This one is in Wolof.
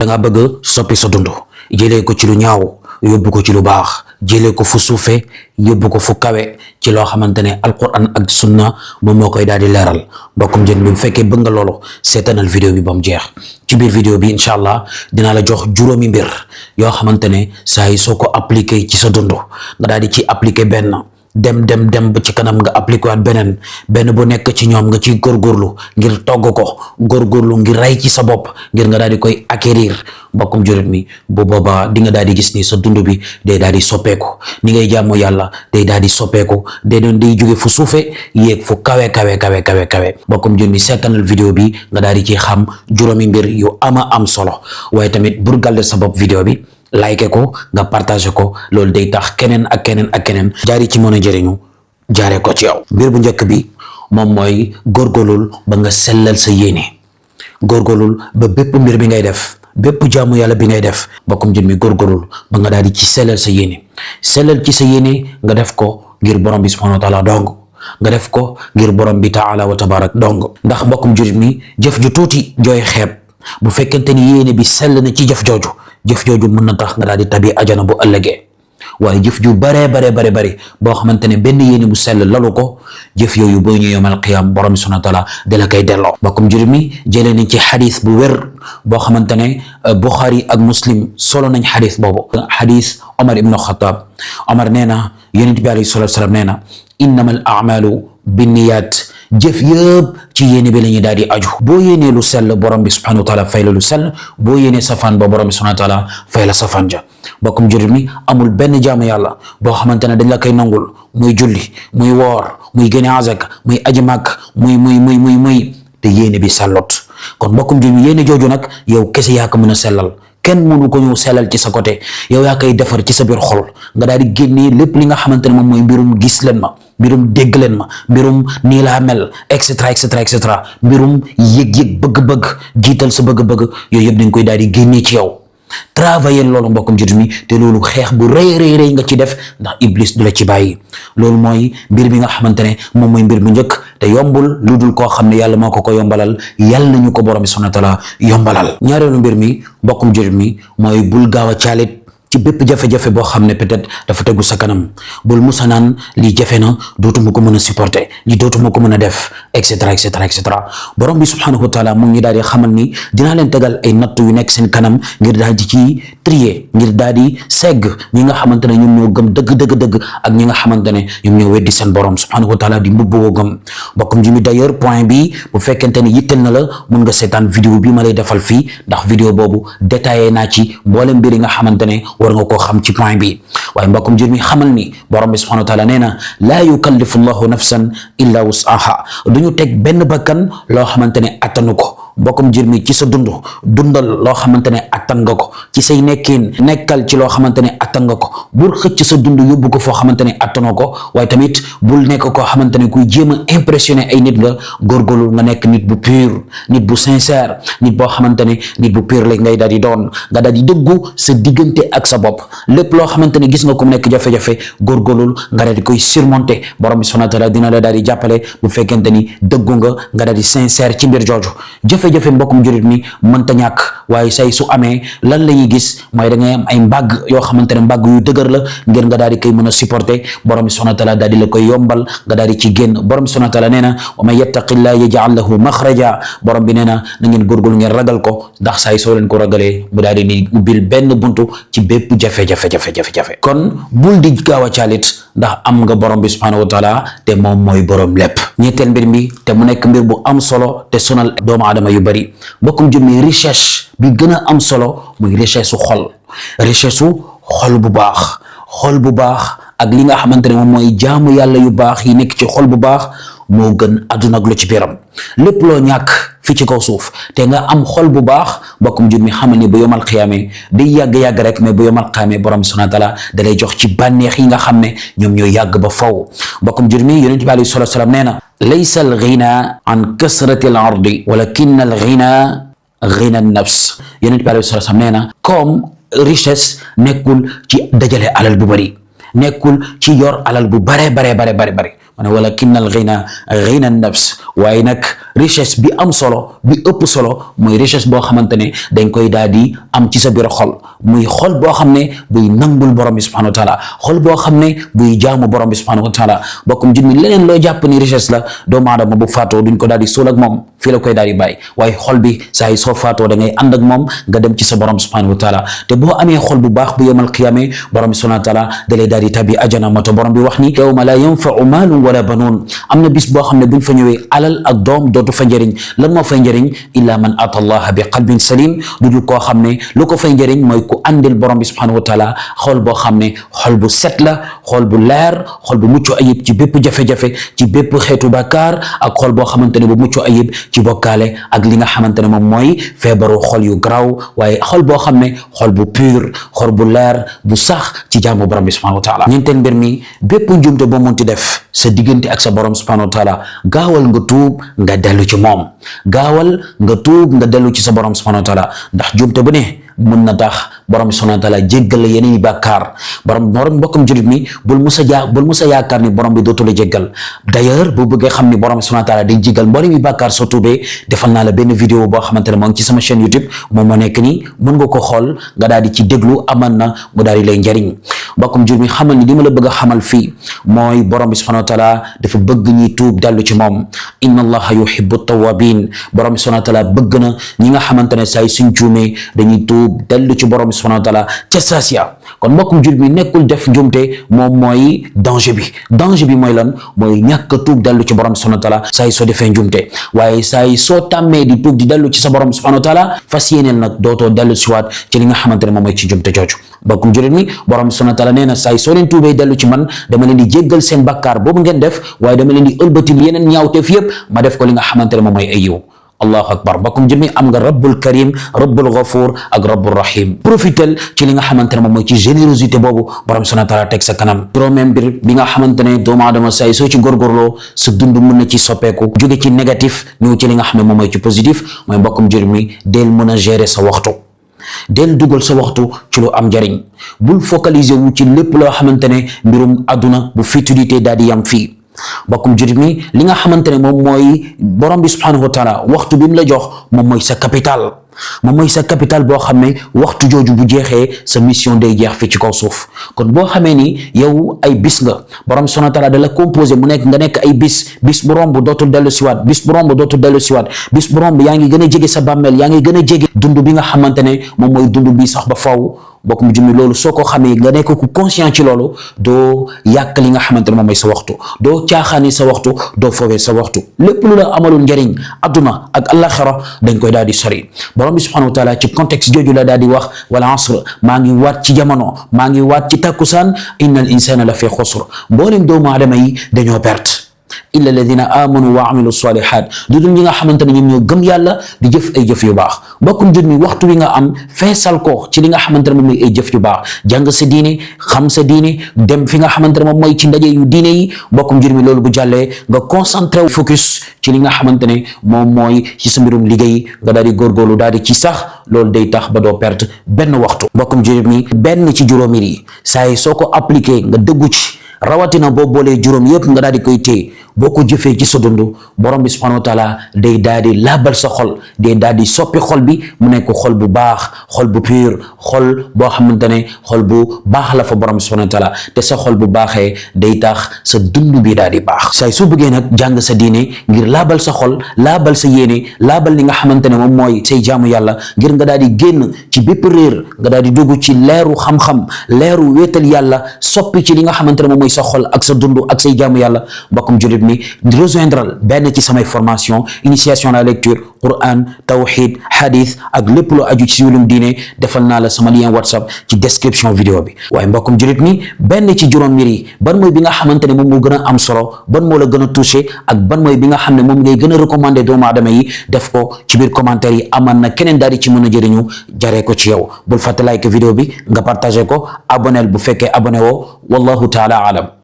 da nga bëgg soppi sa dund jëlee ko ci lu ñaaw yóbbu ko ci lu baax jëlee ko fu suufe yóbbu ko fu kawe ci loo xamante ne alquran ak sunna moom moo koy daal di leeral mbokkum jën bi bu fekkee bëgg nga loolu seetanal vidéo bi ba mu jeex ci biir vidéo bi incha allah dinaa la jox juróomi mbir yoo xamante ne saa yi soo ko appliqué ci sa dund nga daal di ci appliqué benn dem ba ci kanam nga appliqué waat benn bu nekk ci ñoom nga ciy góorgóorlu ngir togg ko góorgóorlu ngir rey ci sa bopp ngir nga daal di koy acquérir mbokkum jurit mi bu boobaa di nga daal di gis ni sa dund bi day daal di soppeeku ni ngay jaamu yàlla day daal di soppeeku day jóge fu suufe yéeg fu kawe mbokkum jurit mi seetanal vidéo bi nga daal di ci xam juróomi mbir yu am solo waaye tamit bur galde sa bopp vidéo bi like ko nga partagé ko loolu day tax keneen ak keneen jaari ci mën a jëriñu jaaree ko ci yow. mbir bu njëkk bi moom mooy góorgóorlul ba nga sellal sa yéene góorgóorlul ba bépp mbir bi ngay def bépp jaamu yàlla bi ngay def mbokkum jën mi góorgóorlul ba nga daal di ci sellal sa yéene sellal ci sa yéene nga def ko ngir borom bi subhanahu wa taala dong nga def ko ngir borom bi taala wa tabarak dong ndax mbokkum jurit mi jëf ju tuuti jooy xeeb bu fekkente ni yéene bi sell na ci jëf jooju mën na tax nga daal di tabi ajana bu ëllëgee waaye jëf ju bare boo xamante ne benn yéene bu sell lalu ko jëf yooyu boo ñëwee yawmal qiyaam borom subhaanahu wa taala dala koy delloo mbokkum jurit mi jëlee nañ ci xadis bu wér boo xamante ne Buxaari ak Muslim solo nañ xadis boobu xadis Omar ibnu Xataab Omar nee na yonent bi alayhi salaatu wa salaam nee na innamal a'maalu binniyaat jëf yëpp ci yéene bi la ñuy daal di aju boo yéenee lu sell borom bi subhanahu wa taala fay la lu sell boo yéenee safaan ba borom bi subhanahu wa taala fay la safaan ja mbokkum jurit mi amul benn jaamu yàlla boo xamante ne dañ la koy nangul muy julli muy woor muy génne azaka muy aji màkk muy te yéene bi sellot kon mbokkum jurit mi yéene jooju nag yow kese yaa ko mën a sellal kenn mënu ko ñëw sellal ci sa côté yow yaa koy defar ci sa biir xol nga daal di génnee lépp li nga xamante ne moom mooy mbirum gis leen ma mbirum dégg leen ma mbirum nii laa mel et cetera mbirum yëg-yëg bëgg-bëgg jiital sa bëgg-bëgg yooyu yëpp dañ koy daal di génnee ci yow travailler loolu mbokkum jurit mi te loolu xeex bu rëy nga ci def ndax iblis du la ci bàyyi loolu mooy mbir bi nga xamante ne moom mooy mbir bu njëkk te yombul lu dul koo xam ne yàlla moo ko yombalal yàlla nañu ko borom bi subhanahu wa taala yombalal ñaareelu mbir mi mbokkum jurit mi mooy bul gaaw a caalit ci bépp jafe-jafe boo xam ne peut-être dafa tegu sa kanam bul musa naan lii jafe na dootuma ko mën a supporter lii dootuma ko mën a def et cetera borom bi subhanahu wa taala mu ngi daal di xamal ni dinaa leen tegal ay natt yu nekk seen kanam ngir daal di ci trier ngir daal di segg ñi nga xamante ne ñoom ñoo gëm dëgg ak ñi nga xamante ne ñoom ñoo weddi seen borom subhanahu wa taala di mbubboo gëm mbokkum ji mi d'ailleurs point bi bu fekkente ne yittal na la mun nga seetaan vidéo bi ma lay defal fii ndax vidéo boobu détaillé naa ci mboolem mbir yi nga xamante ne war nga koo xam ci point bi waaye mbokkum jur mi xamal ni borom bi subhanahu wa taala nee na laa yukallifu llahu nafsan illa wus'aha duñu teg benn bakkan loo xamante ne attanu ko mbokkum jur mi ci sa dundal loo xamante ne attan nga ko ci say nekkal ci loo xamante ne attan nga ko bul xëcc sa dund yóbbu ko foo xamante ne attanoo ko waaye tamit bul nekk koo xamante ne kuy jéem a impressionné ay nit nga góorgóorlu nga nekk nit bu pur nit bu sincère nit boo xamante ne nit bu pur la ngay daal di doon nga daal di dëggu sa diggante ak sa bopp lépp loo xamante ne gis nga ko nekk jafe-jafe góorgóorlu nga daal di koy surmonter borom bi subhanahu wa taala dina la daal di jàppale bu fekkente ni dëggu nga daal di sincère ci mbir jooju jafe-jafe mbokkum jurit mi mënta ñàkk waaye say su amee lan la ñuy gis mooy da ngay am ay mbàgg yoo xamante ne mbàgg yu dëgër la ngir nga daal di koy mën a supporter borom bi subhanahu wa taala daal di la koy yombal nga daal di ci génn borom bi subhanahu wa taala nee na wa man yattaqillah yaj'al lahu maxraja borom bi nee na ngeen góorgóorlu ngeen ragal ko ndax say soo leen ko ragalee mu daal di ni ubbil benn buntu ci bépp jafe-jafe kon bul di gaaw a caalit ndax am nga borom bi subhanahu wa taala te moom mooy borom lépp ñetteel mbir mi te mu nekk mbir bu am solo te sonal doomu aadama yu bari bokkum jëmmi recherche bi gën a am solo muy recherche su xol bu baax ak li nga xamante ne moom mooy jaamu yàlla yu baax yi nekk ci xol bu baax moo gën àdduna ak lu ci biiram lépp loo ñàkk fii ci kaw suuf te nga am xol bu baax mbokkum jur mi xamal ni bu yomal xiyaame day yàgg rek mais bu yomal xiyaame borom subhanahu wa taala da lay jox ci bànneex yi nga xam ne ñoom ñooy yàgg ba faw mbokkum jur mi yonent bi alayhi salaatu wa salaam nee na laysa al ghina an kasrati al ardi walakin al ghina nafs yonent bi alayhi salaatu wa salaam nee na comme richesse nekkul ci dajale alal bu bari nekkul ci yor alal bu bare walakin al ghina ghina an nafs waaye nag richesse bi am solo bi ëpp solo mooy richesse boo xamante ne dañ koy daal di am ci sa biir xol muy xol boo xam ne buy nangul borom bi subhanahu wa taala xol boo xam ne buy jaamu borom bi subhanahu wa taala bokkum jit mi leneen loo jàpp ni richesse la doomu aadama bu faatoo duñ ko daal di suul ak moom fii la koy daal di bàyyi waaye xol bi saa yi soo faatoo da ngay ànd ak moom nga dem ci sa borom subhanahu wa taala te boo amee xol bu baax bu yawmal qiyaama borom bi subhanahu wa taala da lay daal di tabi ajana moto borom bi wax ni yawma la yanfa'u maalun wala banuun am na bis boo xam ne buñ fa ñëwee alal ak doom dootu fa njëriñ lan moo fay njëriñ illa man ata allaha bi qalbin salim lu dul koo xam ne lu ko fay njëriñ mooy ku andil borom bi subhanahu wa taala xol boo xam ne xol bu set la xol bu leer xol bu mucc ayib ci bépp jafe-jafe ci bépp xeetu bàkkaar ak xol boo xamante ne bu mucc ayib ci bokkaale ak li nga xamante ne moom mooy feebaru xol yu garaaw waaye xol boo xam ne xol bu pur xol bu leer bu sax ci jaamu borom bi subhanahu wa taala ñeenteel mbir mi bépp njumte boo munti def sa diggante ak sa borom subhanahu wa taala gaawal nga tuub nga dellu ci moom gaawal nga tuub nga dellu ci sa borom subhanahu wa taala ndax njumte bu ne mun na tax borom bi subhanahu wa taala jéggal la yeneen i bàkkaar borom mbokkam julit mi bul musa yaakaar ni borom bi dootu la jéggal d'ailleurs bu bëggee xam ni borom bi subhanahu wa taala day jéggal mboolem i bàkkaar soo tuubee defal naa la benn vidéo boo xamante ne moo ngi ci sama chaîne YouTube moom moo nekk ni mën nga ko xool nga daal di ci déglu aman na mu daal di lay njariñ mbokkam julit mi xamal ni li ma la bëgg a xamal fii mooy borom bi subhanahu wa taala dafa bëgg ñuy tuub dellu ci moom inna allaha yuhibbu tawabin borom bi subhanahu wa taala bëgg na ñi nga xamante ne saa yi suñ juumee dañuy tuub dellu ci borom bi subhanahu wa taala ca saasiya kon mbokkum jul mi nekkul def njumte moom mooy danger bi mooy lan mooy ñàkk a tuub dellu ci borom bi subhanahu wa taala saa yi soo defee njumte waaye saa yi soo tàmmee di tuub di dellu ci sa borom bi subhanahu wa taala fas yéeneel nag dootoo dellu si waat ci li nga xamante ne moom mooy ci njumte jooju mbokkum julit mi borom bi subhanahu wa taala nee na saa yi soo leen tuubee dellu ci man dama leen di jéggal seen bakkaar boobu ngeen def waaye dama leen di ëlbatil yeneen ñaawteef yëpp ma def ko li nga xamante ne moom mooy ay yiw allahu akbar mbokkum jël mi am nga rabbul karim rabbul ghafuur ak rabbul rahim profitel ci li nga xamante ne moom mooy ci générosité boobu borom subhanahu wa taala teg sa kanam juróomeel mbir bi nga xamante ne doomu aadama saa yi soo ci góorgóorloo sa dund mën na ci soppeeku jóge ci négatif ñëw ci li nga xam ne moom mooy ci positif mooy mbokkum jël mi del mën a gérer sa waxtu del dugal sa waxtu ci lu am njariñ bul focaliser wu ci lépp loo xamante ne mbirum àdduna bu futilité daal di yam fii mbokkum jurit mi li nga xamante ne moom mooy borom bi subhanahu wa taala waxtu bi mu la jox moom mooy sa capital boo xam ne waxtu jooju bu jeexee sa mission day jeex fii ci kaw suuf kon boo xamee ni yow ay bis nga borom bi subhanahu wa taala da la composé mu nekk nga nekk ay bis bu romb dootul dellu siwaat bis bu romb yaa ngi gën a jege sa bàmmeel yaa ngi gën a jege dund bi nga xamante ne moom mooy dund bi sax ba faw bokk mu jëmmi loolu soo ko xamee nga nekk ku conscient ci loolu doo yàq li nga xamante ne moom mooy sa waxtu doo caaxaani sa waxtu doo foowee sa waxtu lépp lu la amalul njariñ adduna ak allaxira dañ koy daal di sori borom bi subhanahu wa taala ci contexte jooju la daal di wax wala asr maa ngi waat ci jamono maa ngi waat ci takkusaan innal insana la fi xusr mboolem doomu aadama yi dañoo perte illa alladina amanu wa amilu salihat du dul ñi nga xamante ne ñoom ñoo gëm yàlla di jëf ay jëf yu baax mbokkum jur mi waxtu wi nga am feesal ko ci li nga xamante ne moom mooy ay jëf yu baax jàng sa diine xam sa diine dem fi nga xamante ne moom mooy ci ndaje yu diine yi mbokkum jur mi loolu bu jàllee nga concentré focus ci li nga xamante ne moom mooy ci sa mbirum liggéey nga daal di góorgóorlu daal di ci sax loolu day tax ba doo perte benn waxtu mbokkum jur mi benn ci juróomi yi saa yi soo ko appliqué nga dëggu ci rawatina boo boolee juróom yëpp nga daal di koy téye boo ko jëfee ci sa dund borom bi subhanahu wa taala day daal di laabal sa xol day daal di soppi xol bi mu nekk xol bu baax xol bu pur xol boo xamante ne xol bu baax la fa borom bi subhanahu wa taala te sa xol bu baaxee day tax sa dund bi daal di baax say su bëggee nag jàng sa diine ngir laabal sa xol laabal sa yéene laabal li nga xamante ne moom mooy say jaamu yàlla ngir nga daal di génn ci bépp réer nga daal di dugg ci leeru xam-xam leeru wéetal yàlla soppi ci li nga xamante ne moom mooy sa xol ak sa dund ak say jaamu yàlla mbokkum julit mi rejoindre benn ci samay formation initiation à la lecture Coran Tawḥīd Ḥadith ak lépp lu aju ci wàllum diine defal naa la sama lien WhatsApp ci description vidéo bi waaye mbokkum julit mi benn ci juróom mbir yi ban mooy bi nga xamante ne moom moo gën a am solo ban moo la gën a touché ak ban mooy bi nga xam ne moom ngay gën a recommandé doomu aadama yi def ko ci biir commentaire yi amaan na keneen daal di ci mën a jëriñu jaree ko ci yow bul fàtte like vidéo bi nga partagé ko abonnel bu fekkee abonné woo wallahu taala alam